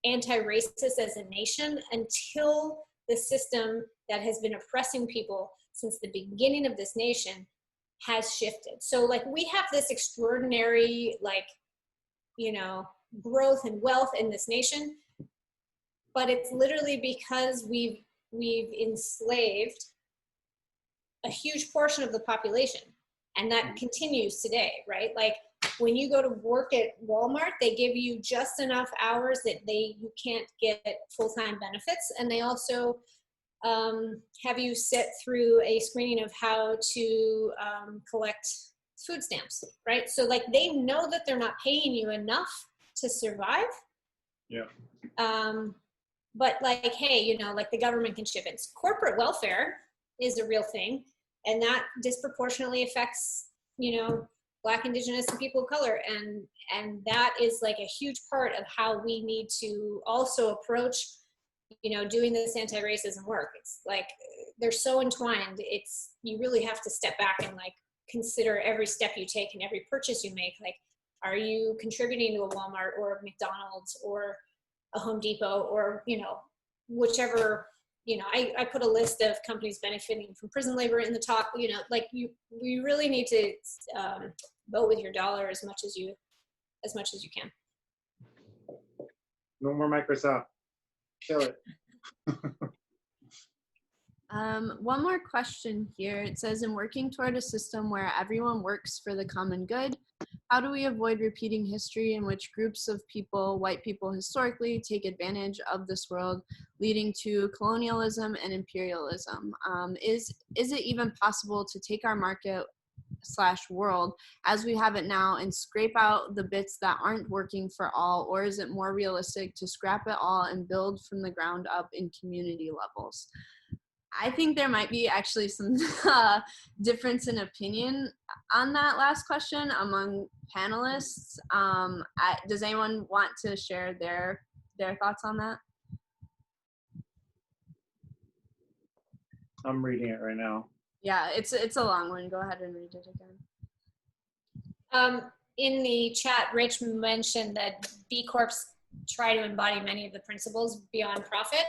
anti-racist as a nation until the system that has been oppressing people since the beginning of this nation has shifted. So like we have this extraordinary like, you know, growth and wealth in this nation, but it's literally because we've enslaved a huge portion of the population, and that continues today, right? Like when you go to work at Walmart, they give you just enough hours that you can't get full-time benefits, and they also have you sit through a screening of how to collect food stamps, right? So like they know that they're not paying you enough to survive. Yeah. But like, hey, you know, like the government can chip in. Corporate welfare is a real thing, and that disproportionately affects you know, Black, Indigenous, and people of color. And that is like a huge part of how we need to also approach, you know, doing this anti-racism work. It's like, they're so entwined. It's, you really have to step back and like consider every step you take and every purchase you make. Like, are you contributing to a Walmart or a McDonald's or a Home Depot, or, you know, whichever, you know, I put a list of companies benefiting from prison labor in the top, you know, like we really need to vote with your dollar as much as you can. No more Microsoft. Kill it. One more question here. It says, in working toward a system where everyone works for the common good, how do we avoid repeating history in which groups of people, white people historically, take advantage of this world, leading to colonialism and imperialism? Is it even possible to take our market/world as we have it now and scrape out the bits that aren't working for all, or is it more realistic to scrap it all and build from the ground up in community levels? I think there might be actually some difference in opinion on that last question among panelists. Does anyone want to share their thoughts on that? I'm reading it right now. Yeah, it's a long one. Go ahead and read it again. In the chat, Rich mentioned that B Corps try to embody many of the principles beyond profit.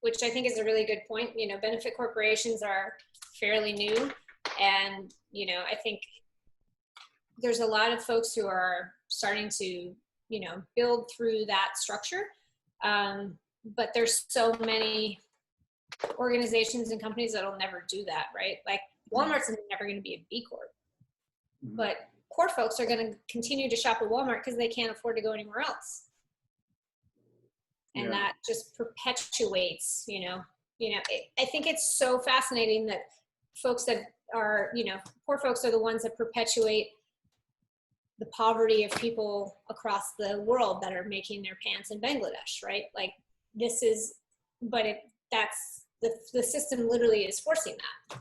Which I think is a really good point. You know, benefit corporations are fairly new, and, you know, I think there's a lot of folks who are starting to, you know, build through that structure. But there's so many organizations and companies that'll never do that, right? Like Walmart's never going to be a B Corp, but poor folks are going to continue to shop at Walmart because they can't afford to go anywhere else. And that just perpetuates, you know, I think it's so fascinating that folks that are, you know, poor folks are the ones that perpetuate the poverty of people across the world that are making their pants in Bangladesh, right? Like, this is, but that's the system literally is forcing that.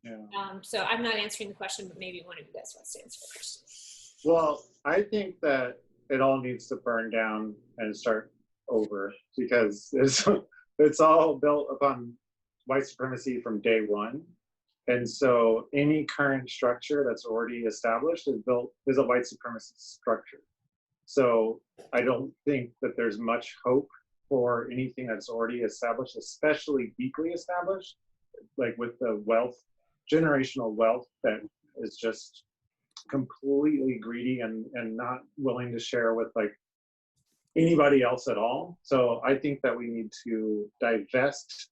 Yeah. So I'm not answering the question, but maybe one of you guys wants to answer the question. Well, I think that it all needs to burn down and start over, because it's all built upon white supremacy from day one. And so any current structure that's already established is a white supremacist structure. So I don't think that there's much hope for anything that's already established, especially deeply established, like with the generational wealth that is just completely greedy and not willing to share with like anybody else at all. So I think that we need to divest,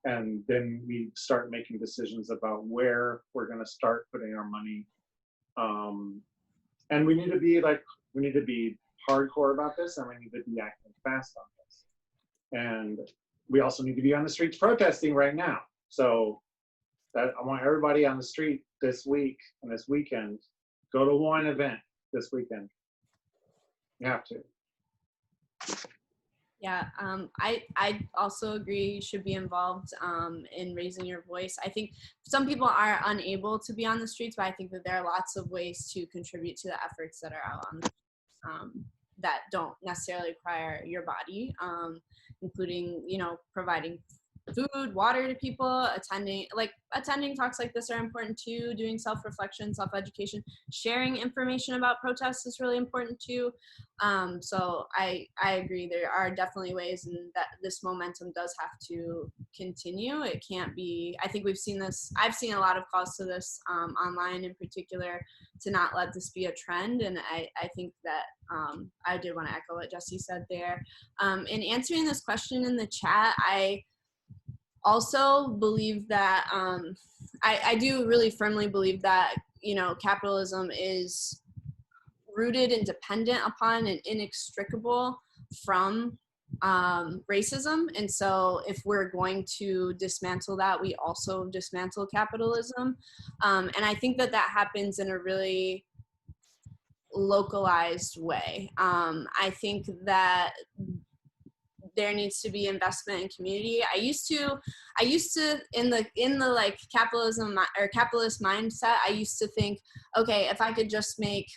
and then we start making decisions about where we're going to start putting our money. And we need to be hardcore about this, and we need to be acting fast on this. And we also need to be on the streets protesting right now. So that I want everybody on the street this week and this weekend. Go to one event this weekend. You have to. Yeah, I also agree you should be involved in raising your voice. I think some people are unable to be on the streets, but I think that there are lots of ways to contribute to the efforts that are out on that don't necessarily require your body, including, you know, providing food, water to people, attending talks like this are important too, doing self-reflection, self-education, sharing information about protests is really important too. So I agree, there are definitely ways, and that this momentum does have to continue. It can't be, I think we've seen this, I've seen a lot of calls to this online in particular, to not let this be a trend, and I think that I did want to echo what Jesse said there. In answering this question in the chat, I also believe that I do really firmly believe that, you know, capitalism is rooted and dependent upon and inextricable from racism. And so if we're going to dismantle that, we also dismantle capitalism. And I think that happens in a really localized way. I think that there needs to be investment in community. I used to in the like capitalism or capitalist mindset, I used to think, okay, if I could just make,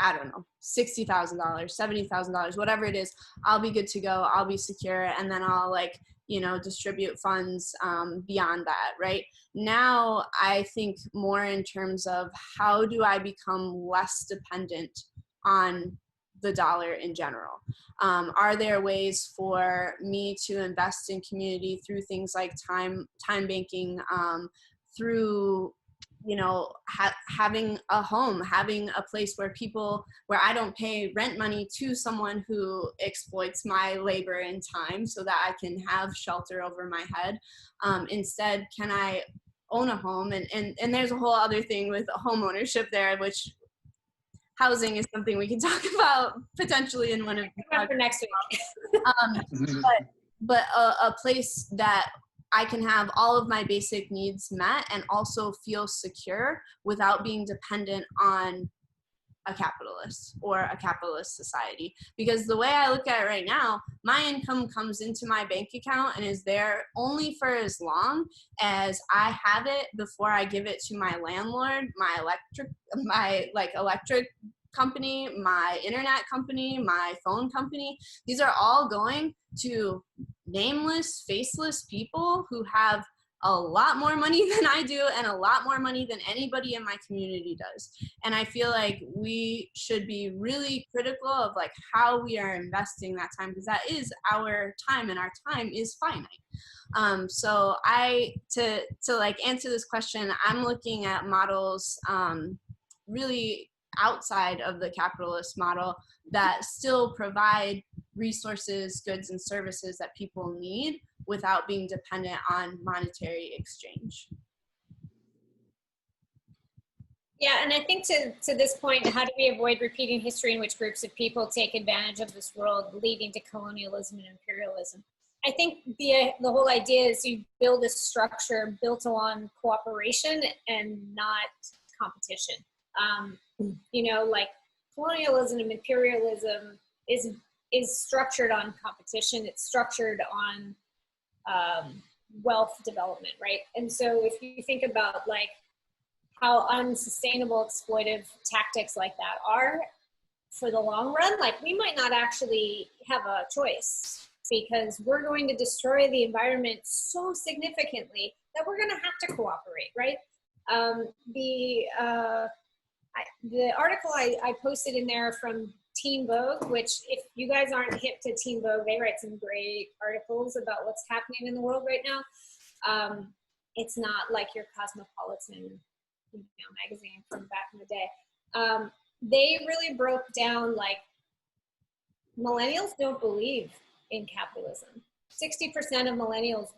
I don't know, $60,000, $70,000, whatever it is, I'll be good to go. I'll be secure. And then I'll like, you know, distribute funds beyond that, right? Now I think more in terms of how do I become less dependent on the dollar in general? Are there ways for me to invest in community through things like time banking, through, you know, having a home, having a place where I don't pay rent money to someone who exploits my labor and time so that I can have shelter over my head. Instead, can I own a home? And there's a whole other thing with home ownership there, which housing is something we can talk about potentially in one of the for next week. But a place that I can have all of my basic needs met and also feel secure without being dependent on a capitalist or a capitalist society. Because the way I look at it right now, my income comes into my bank account and is there only for as long as I have it before I give it to my landlord, my electric company, my internet company, my phone company. These are all going to nameless, faceless people who have a lot more money than I do and a lot more money than anybody in my community does. And I feel like we should be really critical of like how we are investing that time, because that is our time and our time is finite. So to like answer this question, I'm looking at models really outside of the capitalist model that still provide resources, goods, and services that people need without being dependent on monetary exchange. Yeah, and I think to this point, how do we avoid repeating history in which groups of people take advantage of this world, leading to colonialism and imperialism? I think the whole idea is you build a structure built on cooperation and not competition. You know, like colonialism and imperialism is structured on competition. It's structured on wealth development, right? And so if you think about like how unsustainable exploitive tactics like that are for the long run, like we might not actually have a choice, because we're going to destroy the environment so significantly that we're going to have to cooperate, right? The article I posted in there from Teen Vogue, which if you guys aren't hip to Teen Vogue, they write some great articles about what's happening in the world right now. It's not like your cosmopolitan, you know, magazine from back in the day. They really broke down like millennials don't believe in capitalism. 60% of millennials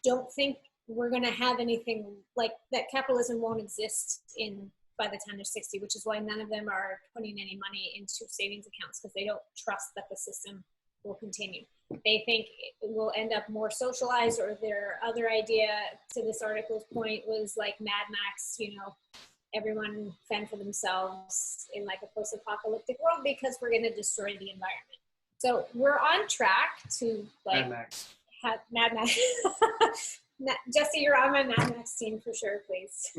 don't think we're going to have anything like that. Capitalism won't exist by the time they're 60, which is why none of them are putting any money into savings accounts, because they don't trust that the system will continue. They think it will end up more socialized, or their other idea to this article's point was like Mad Max, you know, everyone fend for themselves in like a post-apocalyptic world because we're going to destroy the environment. So we're on track to like have Mad Max. Jesse, you're on my Mad Max team for sure, please.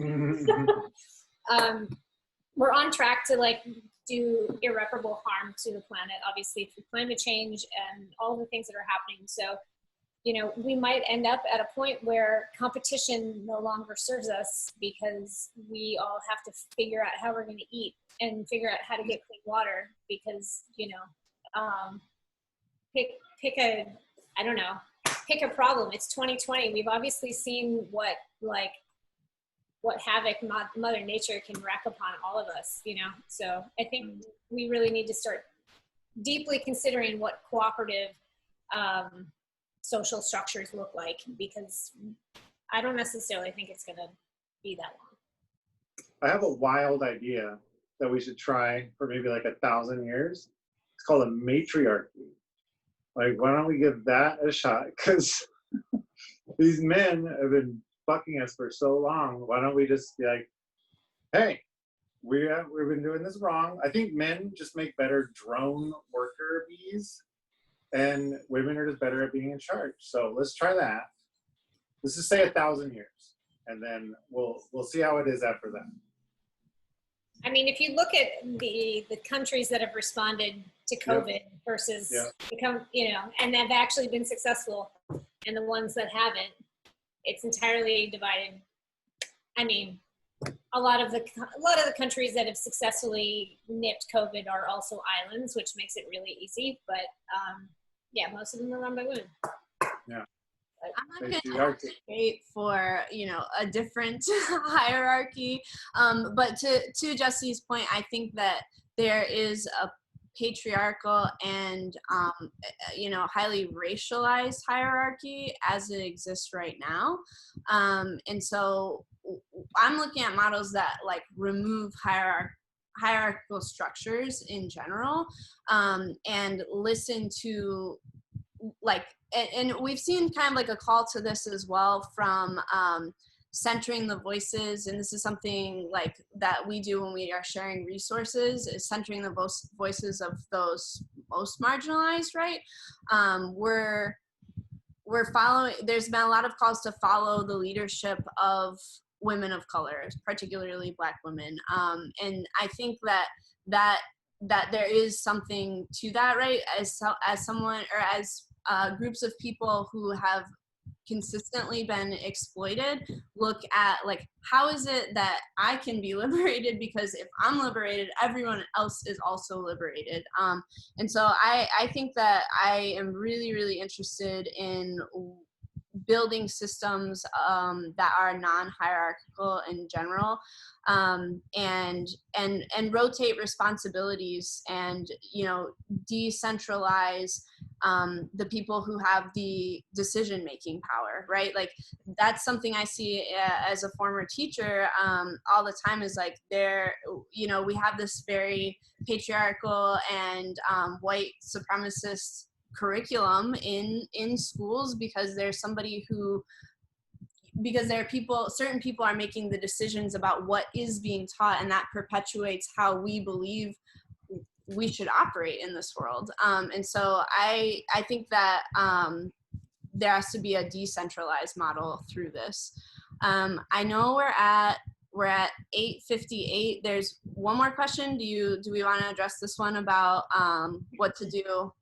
We're on track to like do irreparable harm to the planet, obviously through climate change and all the things that are happening. So, you know, we might end up at a point where competition no longer serves us, because we all have to figure out how we're going to eat and figure out how to get clean water, because, you know, pick a problem. It's 2020. We've obviously seen what havoc Mother Nature can wreak upon all of us, you know? So I think we really need to start deeply considering what cooperative social structures look like, because I don't necessarily think it's gonna be that long. I have a wild idea that we should try for maybe like 1,000 years. It's called a matriarchy. Like, why don't we give that a shot? Because these men have been fucking us for so long. Why don't we just be like, hey, we've been doing this wrong. I think men just make better drone worker bees, and women are just better at being in charge. So let's try that. Let's just say 1,000 years, and then we'll see how it is after that. I mean, if you look at the countries that have responded to COVID versus and have actually been successful, and the ones that haven't, it's entirely divided. I mean, a lot of the countries that have successfully nipped COVID are also islands, which makes it really easy. But most of them are run by women. Yeah. I'm not going to advocate for, a different hierarchy. But to Jesse's point, I think that there is a patriarchal and, highly racialized hierarchy as it exists right now. And so I'm looking at models that remove hierarchical structures in general, and listen to and we've seen kind of a call to this as well from centering the voices, and this is something that we do when we are sharing resources, is centering the voices of those most marginalized, right? We're following, there's been a lot of calls to follow the leadership of women of color, particularly Black women, and I think that there is something to that, right? As someone, or as groups of people who have consistently been exploited, look at how is it that I can be liberated, because if I'm liberated, everyone else is also liberated. And so I think that I am really, really interested in building systems that are non-hierarchical in general, and rotate responsibilities, and decentralize the people who have the decision-making power, right? That's something I see as a former teacher all the time, is we have this very patriarchal and white supremacist curriculum in schools, because there's certain people are making the decisions about what is being taught, and that perpetuates how we believe we should operate in this world. And so I think that there has to be a decentralized model through this. I know we're at 8:58. There's one more question. Do we want to address this one about what to do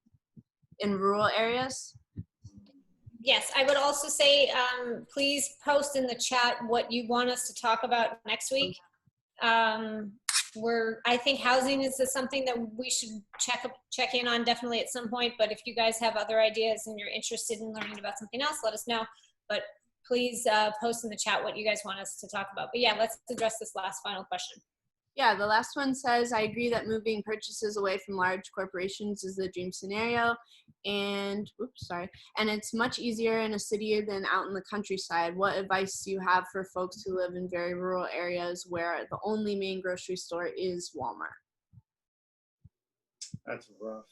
in rural areas? Yes, I would also say, please post in the chat what you want us to talk about next week. I think housing is something that we should check in on definitely at some point, but if you guys have other ideas and you're interested in learning about something else, let us know. But please post in the chat what you guys want us to talk about. But yeah, let's address this last final question. Yeah, the last one says, I agree that moving purchases away from large corporations is the dream scenario, and it's much easier in a city than out in the countryside. What advice do you have for folks who live in very rural areas where the only main grocery store is Walmart? That's rough.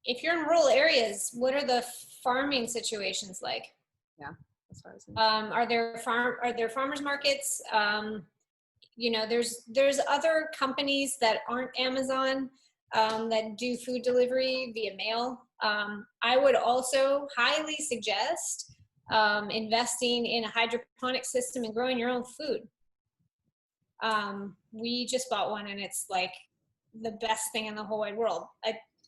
If you're in rural areas, what are the farming situations like? Yeah. Are there farmers markets? There's other companies that aren't Amazon that do food delivery via mail. I would also highly suggest investing in a hydroponic system and growing your own food. We just bought one, and it's the best thing in the whole wide world.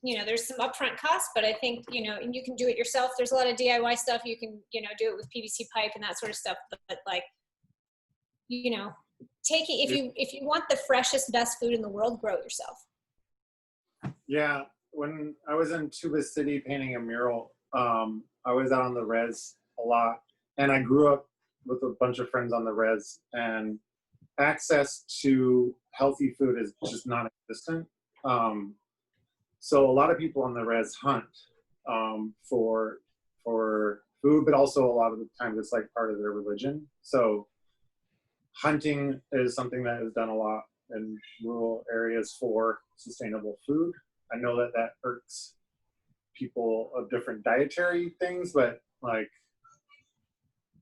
There's some upfront costs, but I think, and you can do it yourself. There's a lot of DIY stuff. You can, do it with PVC pipe and that sort of stuff. But if you want the freshest, best food in the world, grow it yourself. Yeah. When I was in Tuba City painting a mural, I was out on the res a lot, and I grew up with a bunch of friends on the res, and access to healthy food is just non-existent. So a lot of people on the res hunt for food, but also a lot of the times it's part of their religion. So hunting is something that is done a lot in rural areas for sustainable food. I know that irks people of different dietary things, but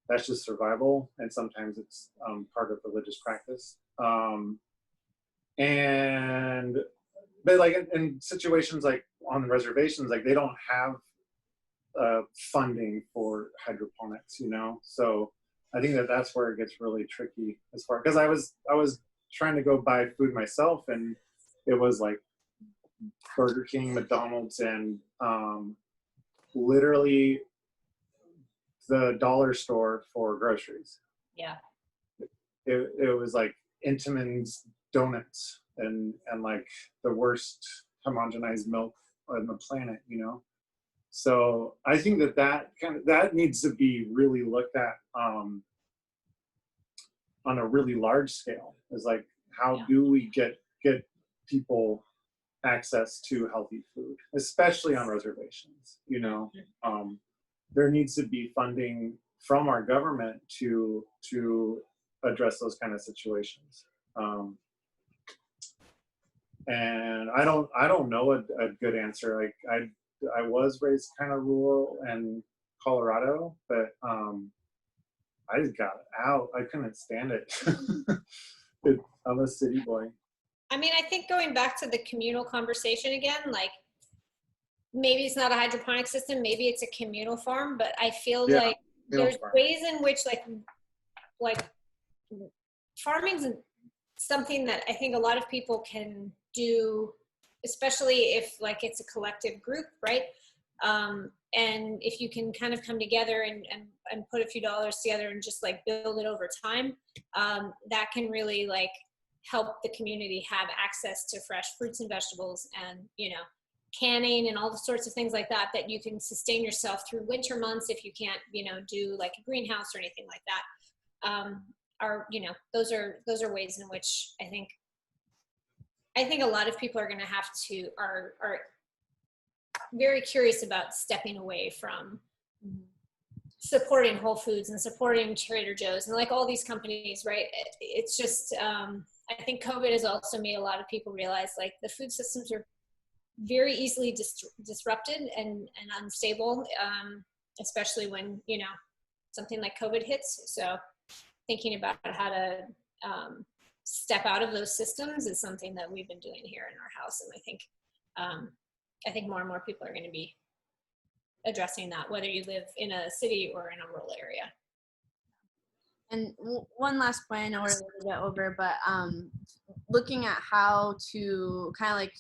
that's just survival, and sometimes it's part of religious practice. And but like in situations like on reservations, like they don't have funding for hydroponics, you know. So I think that that's where it gets really tricky as far, because I was trying to go buy food myself, and it was like Burger King, McDonald's, and literally the dollar store for groceries. Yeah. It was like Intamin's donuts and like the worst homogenized milk on the planet, you know. So I think that needs to be really looked at on a really large scale. Is like, how do we get people access to healthy food, especially on reservations? You know, there needs to be funding from our government to address those kind of situations. And I don't know a good answer. Like I was raised kind of rural in Colorado, but I just got out. I couldn't stand it. I'm a city boy. I mean, I think going back to the communal conversation again, like maybe it's not a hydroponic system, maybe it's a communal farm, but I feel like there's ways in which like farming's something that I think a lot of people can do, especially if like it's a collective group, right? And if you can kind of come together and put a few dollars together and just like build it over time, that can really like help the community have access to fresh fruits and vegetables, and, you know, canning and all the sorts of things like that, that you can sustain yourself through winter months if you can't, you know, do like a greenhouse or anything like that. Are, you know, those are ways in which I think a lot of people are going to have to are very curious about stepping away from supporting Whole Foods and supporting Trader Joe's and like all these companies, right? It's just I think COVID has also made a lot of people realize like the food systems are very easily disrupted and unstable, especially when, you know, something like COVID hits. So thinking about how to step out of those systems is something that we've been doing here in our house. And I think more and more people are going to be addressing that, whether you live in a city or in a rural area. And one last point, I know we're a little bit over, but looking at how to kind of like,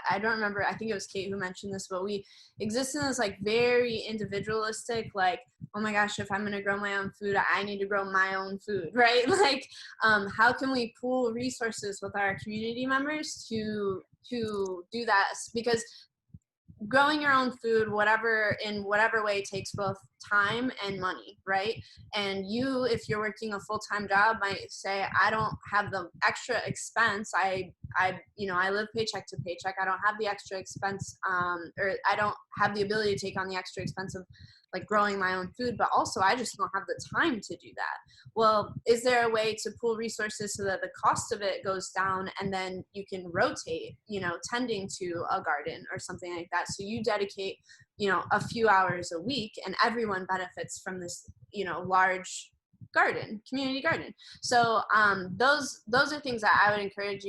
I don't remember, I think it was Kate who mentioned this, but we exist in this like very individualistic, like, oh my gosh, if I'm going to grow my own food, I need to grow my own food, right? Like, how can we pool resources with our community members to do that? Because growing your own food, in whatever way, takes both time and money, right? And you, if you're working a full-time job, might say, I don't have the extra expense. I live paycheck to paycheck. I don't have the extra expense, or I don't have the ability to take on the extra expense of like growing my own food, but also I just don't have the time to do that. Well, is there a way to pool resources so that the cost of it goes down, and then you can rotate, you know, tending to a garden or something like that? So you dedicate, you know, a few hours a week, and everyone benefits from this, you know, large community garden. So those are things that I would encourage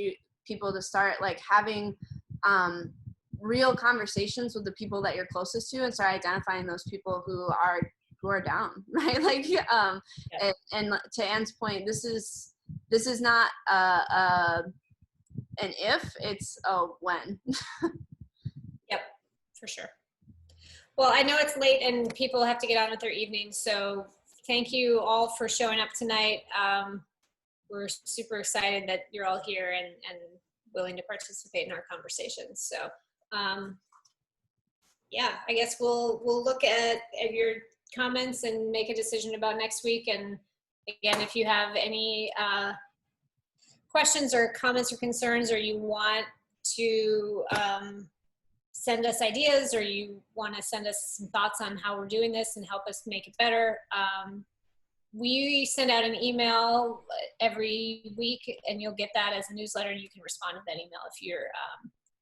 people to start like having real conversations with the people that you're closest to, and start identifying those people who are down, right? Like, and to Anne's point, this is not an if, it's a when. Yep, for sure. Well, I know it's late and people have to get on with their evening, so thank you all for showing up tonight. We're super excited that you're all here and willing to participate in our conversations. So yeah, I guess we'll look at your comments and make a decision about next week. And again, if you have any questions or comments or concerns, or you want to send us ideas, or you want to send us some thoughts on how we're doing this and help us make it better, we send out an email every week, and you'll get that as a newsletter, and you can respond to that email if you're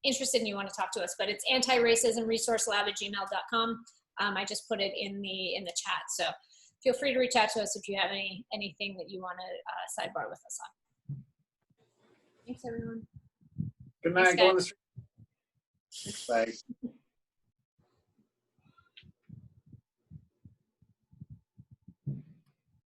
interested and you want to talk to us. But it's antiracismresourcelab@gmail.com. I just put it in the chat, so feel free to reach out to us if you have anything that you want to sidebar with us on. Thanks, everyone. Good night. Go on the street. Like,